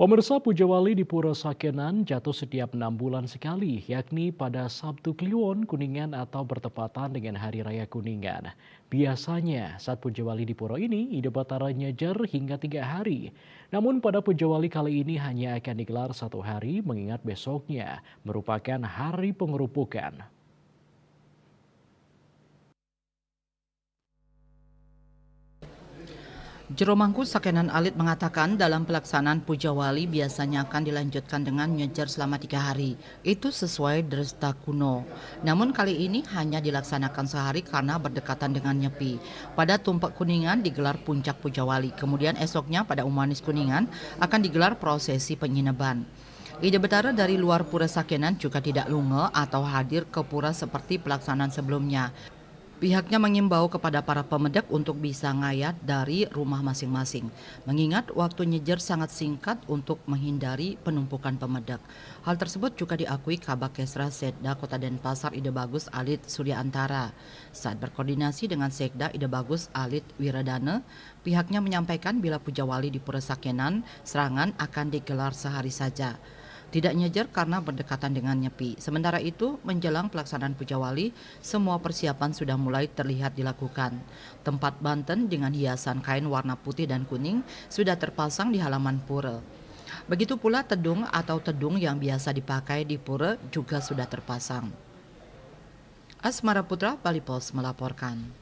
Pemirsa Puja Wali di Pura Sakenan jatuh setiap 6 bulan sekali, yakni pada Sabtu Kliwon, Kuningan atau bertepatan dengan Hari Raya Kuningan. Biasanya saat Puja Wali di Pura ini, Ide Batara nyejer hingga 3 hari. Namun pada Puja Wali kali ini hanya akan digelar 1 hari mengingat besoknya merupakan hari pengerupukan. Jero Mangku Sakenan Alit mengatakan dalam pelaksanaan Puja Wali biasanya akan dilanjutkan dengan nyejer selama 3 hari. Itu sesuai Dresta kuno. Namun kali ini hanya dilaksanakan sehari karena berdekatan dengan Nyepi. Pada Tumpak Kuningan digelar puncak Puja Wali. Kemudian esoknya pada Umanis Kuningan akan digelar prosesi penyineban. Ide Betara dari luar Pura Sakenan juga tidak lunge atau hadir ke pura seperti pelaksanaan sebelumnya. Pihaknya mengimbau kepada para pemedak untuk bisa ngayat dari rumah masing-masing, mengingat waktu nyejer sangat singkat untuk menghindari penumpukan pemedak. Hal tersebut juga diakui Kabakesra Setda Kota Denpasar Ide Bagus Alit Surya Antara. Saat berkoordinasi dengan Sekda Ide Bagus Alit Wiradana, pihaknya menyampaikan bila Puja Wali di Pura Sakenan, serangan akan digelar sehari saja. Tidak nyejer karena berdekatan dengan Nyepi. Sementara itu, menjelang pelaksanaan Puja Wali, semua persiapan sudah mulai terlihat dilakukan. Tempat Banten dengan hiasan kain warna putih dan kuning sudah terpasang di halaman pura. Begitu pula tedung atau tedung yang biasa dipakai di pura juga sudah terpasang. Asmara Putra, Bali Pos melaporkan.